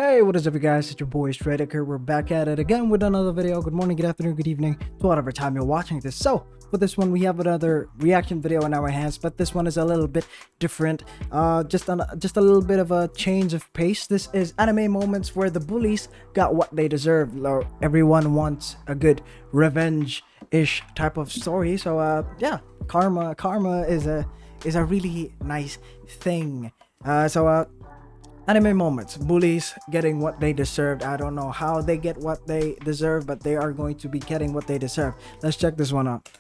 Hey, what is up you guys, it's your boy straydog here. We're back at it again with another video. Good morning, good afternoon, good evening to whatever time you're watching this. So for this one we have another reaction video in our hands, but this one is a little bit different. Just a little bit of a change of pace. This is anime moments where the bullies got what they deserve. Everyone wants a good revenge-ish type of story. So yeah, karma is a really nice thing. Anime moments, bullies getting what they deserved. I don't know how they get what they deserve, but they are going to be getting what they deserve. Let's check this one out.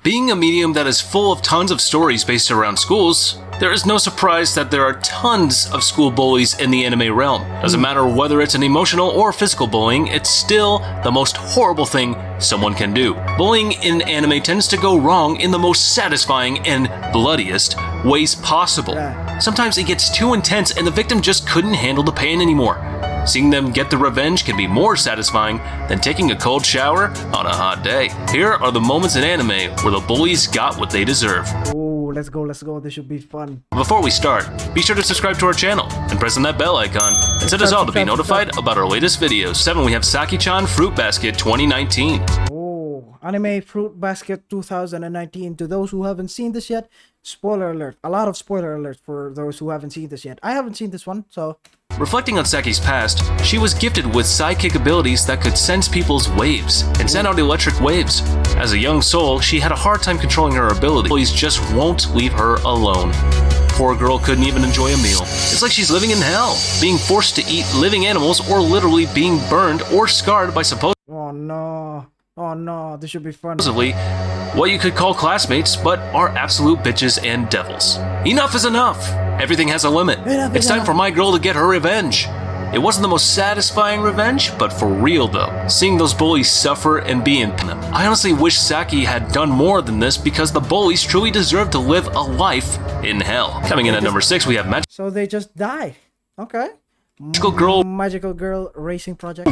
Being a medium that is full of tons of stories based around schools, there is no surprise that there are tons of school bullies in the anime realm. Doesn't matter whether it's an emotional or physical bullying, it's still the most horrible thing someone can do. Bullying in anime tends to go wrong in the most satisfying and bloodiest ways possible. Sometimes it gets too intense and the victim just couldn't handle the pain anymore. Seeing them get the revenge can be more satisfying than taking a cold shower on a hot day. Here are the moments in anime where the bullies got what they deserve. Oh, let's go. This should be fun. Before we start, be sure to subscribe to our channel and press on that bell icon and set us all to be notified about our latest videos. 7, we have Saki-chan Fruit Basket 2019. Oh, Anime Fruit Basket 2019. To those who haven't seen this yet, spoiler alert. A lot of spoiler alerts for those who haven't seen this yet. I haven't seen this one, so... Reflecting on Saki's past, she was gifted with psychic abilities that could sense people's waves and send out electric waves. As a young soul, she had a hard time controlling her ability. Bullies just won't leave her alone. Poor girl couldn't even enjoy a meal. It's like she's living in hell, being forced to eat living animals or literally being burned or scarred by Oh no, this should be fun. Supposedly what you could call classmates, but are absolute bitches and devils. Enough is enough. Everything has a limit. It's time for my girl to get her revenge. It wasn't the most satisfying revenge, but for real though. Seeing those bullies suffer and be in them. I honestly wish Saki had done more than this because the bullies truly deserve to live a life in hell. Coming in at number 6, we have So they just die. Okay. Magical Girl Racing Project.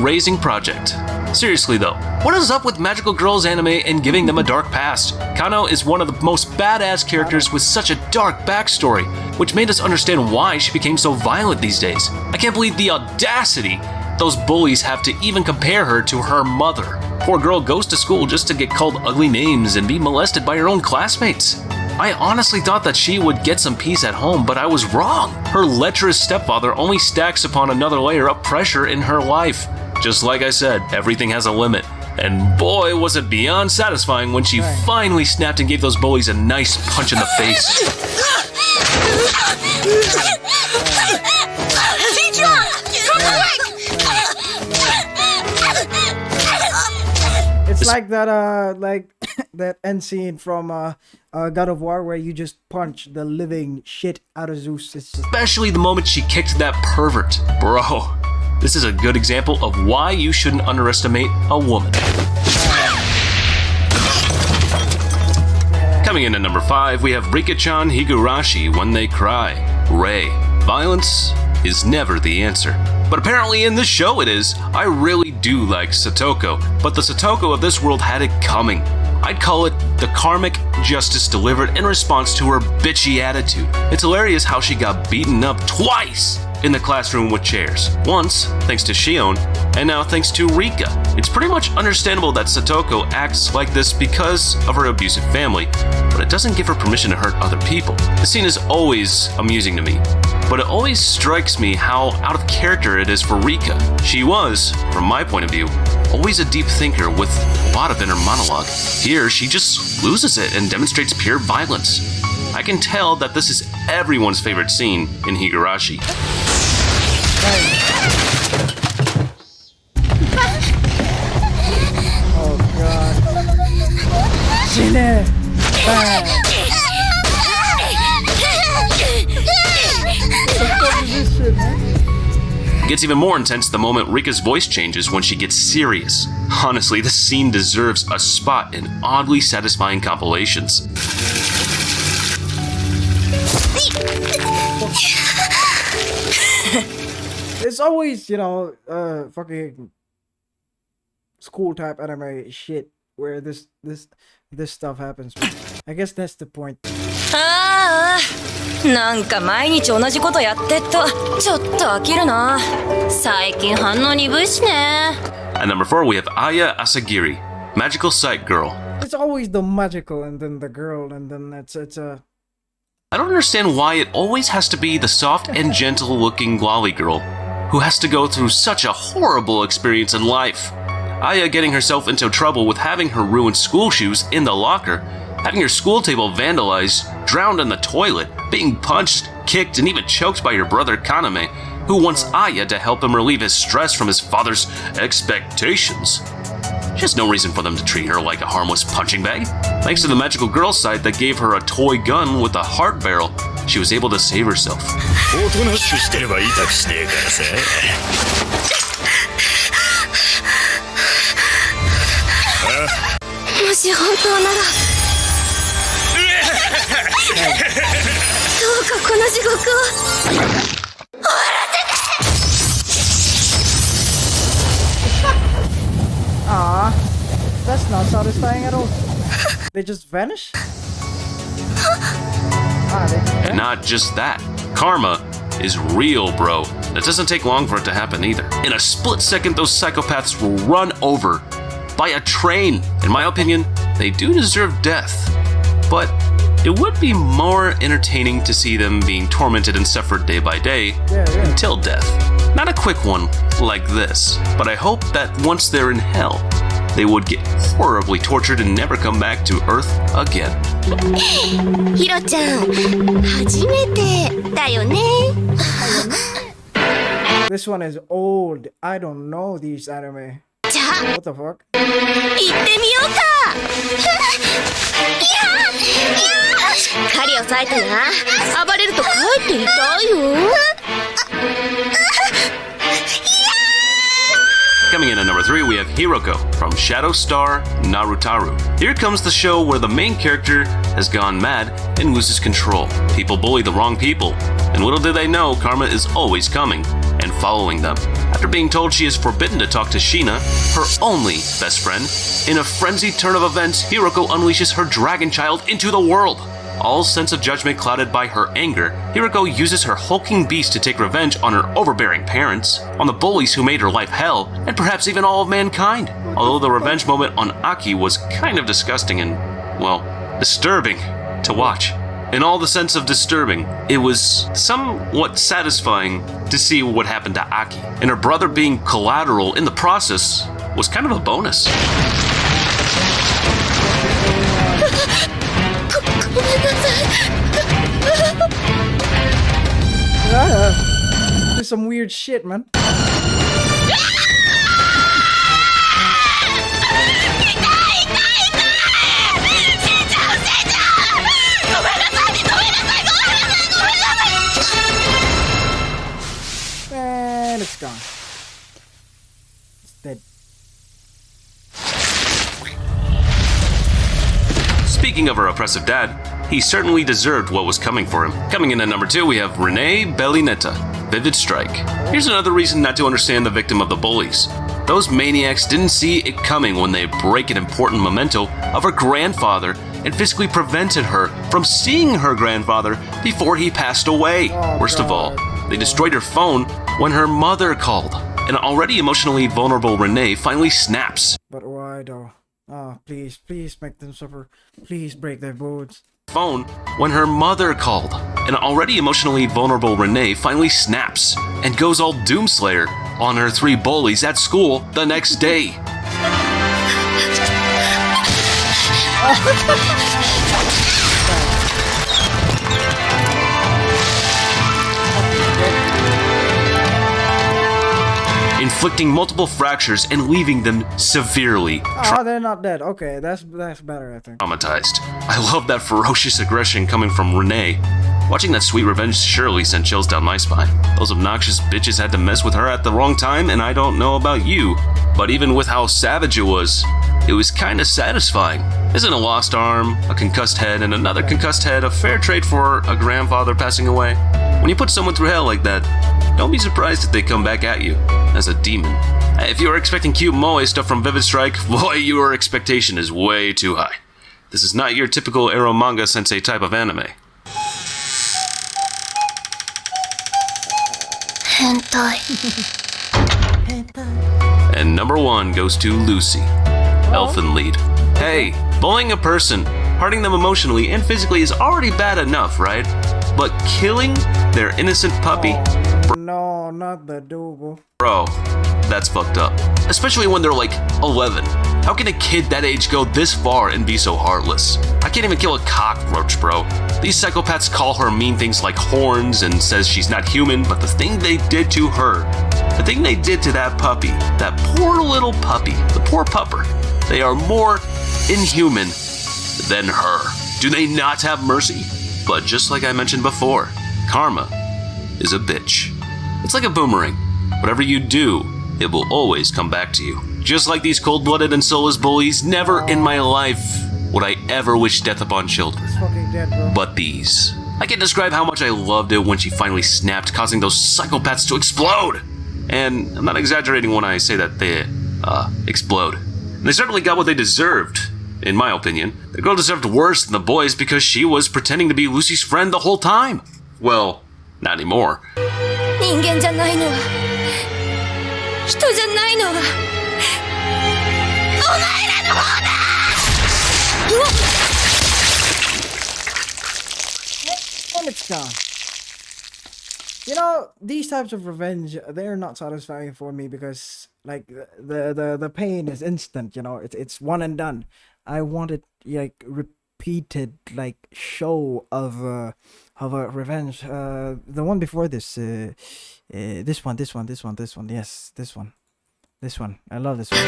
Seriously though, what is up with Magical Girls anime and giving them a dark past? Kano is one of the most badass characters with such a dark backstory, which made us understand why she became so violent these days. I can't believe the audacity those bullies have to even compare her to her mother. Poor girl goes to school just to get called ugly names and be molested by her own classmates. I honestly thought that she would get some peace at home, but I was wrong. Her lecherous stepfather only stacks upon another layer of pressure in her life. Just like I said, everything has a limit. And boy, was it beyond satisfying when she finally snapped and gave those bullies a nice punch in the face. Teacher! Come quick! It's like that that end scene from God of War where you just punch the living shit out of Zeus. Especially the moment she kicked that pervert. Bro, this is a good example of why you shouldn't underestimate a woman. Coming in at number 5, we have Rika-chan Higurashi When They Cry. Ray. Violence is never the answer. But apparently in this show it is. I really do like Satoko, but the Satoko of this world had it coming. I'd call it the karmic justice delivered in response to her bitchy attitude. It's hilarious how she got beaten up twice in the classroom with chairs. Once, thanks to Shion, and now thanks to Rika. It's pretty much understandable that Satoko acts like this because of her abusive family, but it doesn't give her permission to hurt other people. The scene is always amusing to me, but it always strikes me how out of character it is for Rika. She was, from my point of view, always a deep thinker with a lot of inner monologue. Here, she just loses it and demonstrates pure violence. I can tell that this is everyone's favorite scene in Higurashi. Oh god. Renee! Gets even more intense the moment Rika's voice changes when she gets serious. Honestly, this scene deserves a spot in oddly satisfying compilations. It's always, you know, fucking school type anime shit where this stuff happens. I guess that's the point. なんか毎日同じことやってっとちょっと飽きるな。最近反応鈍いしね。 At number 4, we have Aya Asagiri, Magical Sight Girl. It's always the magical and then the girl and then it's a... I don't understand why it always has to be the soft and gentle-looking Lolly girl who has to go through such a horrible experience in life. Aya getting herself into trouble with having her ruined school shoes in the locker, having her school table vandalized, drowned in the toilet, being punched, kicked, and even choked by her brother Kaname, who wants Aya to help him relieve his stress from his father's expectations. She has no reason for them to treat her like a harmless punching bag. Thanks to the magical girl side that gave her a toy gun with a heart barrel, she was able to save herself. もし本当ならどうかこの地獄を Ah, that's not satisfying at all. They just vanish? And not just that, karma is real, bro. It doesn't take long for it to happen either. In a split second, those psychopaths will run over by a train. In my opinion, they do deserve death. But it would be more entertaining to see them being tormented and suffered day by day until death. Not a quick one like this, but I hope that once they're in hell, they would get horribly tortured and never come back to Earth again. ヒロちゃん、初めてだよね。 This one is old. I don't know these anime. じゃあ、 What the fuck? 行ってみようか。狩りを割いたな。暴れると帰っていたいよ。 Coming in at number 3, we have Hioko from Shadow Star Narutaru. Here comes the show where the main character has gone mad and loses control. People bully the wrong people, and little do they know, karma is always coming and following them. After being told she is forbidden to talk to Sheena, her only best friend, in a frenzied turn of events, Hiroko unleashes her dragon child into the world. All sense of judgment clouded by her anger, Hiroko uses her hulking beast to take revenge on her overbearing parents, on the bullies who made her life hell, and perhaps even all of mankind. Although the revenge moment on Aki was kind of disgusting and, well, disturbing to watch. In all the sense of disturbing, it was somewhat satisfying to see what happened to Aki, and her brother being collateral in the process was kind of a bonus. There's some weird shit, man. And it's gone. It's dead. Speaking of her oppressive dad, he certainly deserved what was coming for him. Coming in at number 2, we have Renee Bellinetta, Vivid Strike. Here's another reason not to understand the victim of the bullies. Those maniacs didn't see it coming when they break an important memento of her grandfather and physically prevented her from seeing her grandfather before he passed away. Worst of all, they destroyed her phone when her mother called. An already emotionally vulnerable Renee finally snaps. But why though? Oh, please, please make them suffer. Please break their bones. Phone when her mother called. An already emotionally vulnerable Renee finally snaps and goes all doomslayer on her 3 bullies at school the next day. Inflicting multiple fractures and leaving them severely Oh, they're not dead. Okay, that's better, I think. traumatized. I love that ferocious aggression coming from Renee. Watching that sweet revenge surely sent chills down my spine. Those obnoxious bitches had to mess with her at the wrong time, and I don't know about you, but even with how savage it was kinda satisfying. Isn't a lost arm, a concussed head, and another concussed head a fair trade for a grandfather passing away? When you put someone through hell like that, don't be surprised if they come back at you as a demon. If you are expecting cute moe stuff from Vivid Strike, boy, your expectation is way too high. This is not your typical Ero manga sensei type of anime. And number 1 goes to Lucy, Elfin lead. Hey, bullying a person, hurting them emotionally and physically is already bad enough, right? But killing their innocent puppy? No, not the Dougal. Bro, that's fucked up. Especially when they're like 11. How can a kid that age go this far and be so heartless? I can't even kill a cockroach, bro. These psychopaths call her mean things like horns and says she's not human, but the thing they did to her, the thing they did to that puppy, that poor little puppy, the poor pupper, they are more inhuman than her. Do they not have mercy? But just like I mentioned before, karma is a bitch. It's like a boomerang. Whatever you do, it will always come back to you. Just like these cold-blooded and soulless bullies, never in my life would I ever wish death upon children. It's fucking dead, bro. But these. I can't describe how much I loved it when she finally snapped, causing those psychopaths to explode. And I'm not exaggerating when I say that they, explode. And they certainly got what they deserved, in my opinion. The girl deserved worse than the boys because she was pretending to be Lucy's friend the whole time. Well, not anymore. 人間じゃないのは人じゃないのはお前らの方だ。うわっ And it's gone. You know, these types of revenge, they're not satisfying for me because like the pain is instant, you know, it's one and done. I wanted like repeated like show of a revenge. The one before this, this one, yes, this one. I love this one.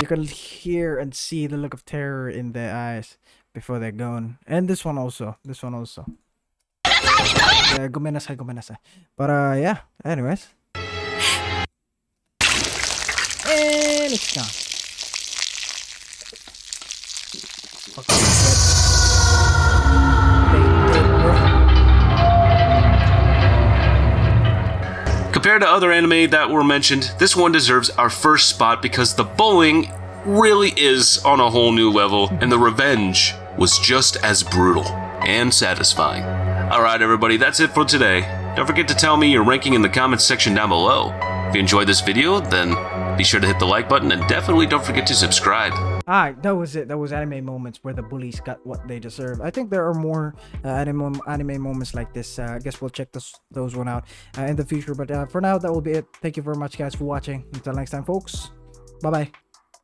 You can hear and see the look of terror in their eyes before they're gone. And this one also. Yeah, gomenasai. But yeah, anyways. And it's gone. Fucking dead. They did, bro. Compared to other anime that were mentioned, this one deserves our first spot because the bullying really is on a whole new level, and the revenge was just as brutal and satisfying. Alright everybody, that's it for today. Don't forget to tell me your ranking in the comments section down below. If you enjoyed this video, then be sure to hit the like button and definitely don't forget to subscribe. Alright, that was it. That was anime moments where the bullies got what they deserve. I think there are more anime moments like this. I guess we'll check those one out in the future. But for now, that will be it. Thank you very much, guys, for watching. Until next time, folks. Bye-bye.